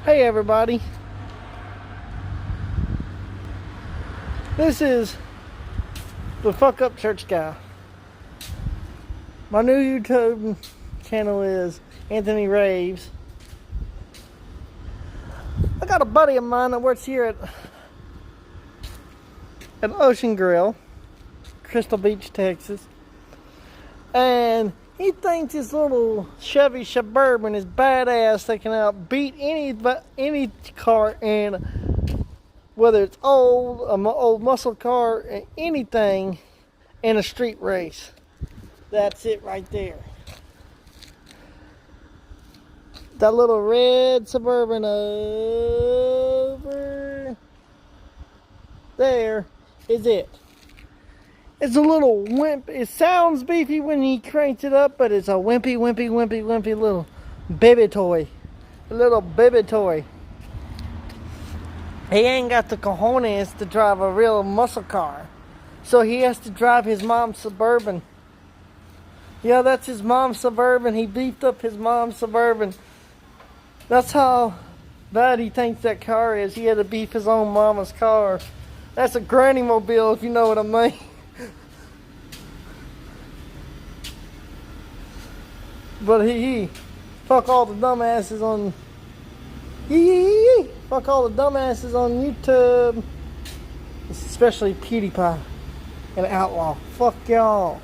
Hey everybody, this is the Fuck Up Church Guy. My new YouTube channel is Anthony Raves. I got a buddy of mine that works here at Ocean Grill, Crystal Beach, Texas, and he thinks his little Chevy Suburban is badass. They can outbeat any car, and whether it's old muscle car, anything in a street race. That's it right there. That little red Suburban over there is it. It's a little wimp. It sounds beefy when he cranks it up, but it's a wimpy little baby toy. A little baby toy. He ain't got the cojones to drive a real muscle car. So he has to drive his mom's Suburban. Yeah, that's his mom's Suburban. He beefed up his mom's Suburban. That's how bad he thinks that car is. He had to beef his own mama's car. That's a granny mobile, if you know what I mean. But fuck all the dumbasses on fuck all the dumbasses on YouTube, especially PewDiePie and Outlaw. Fuck y'all.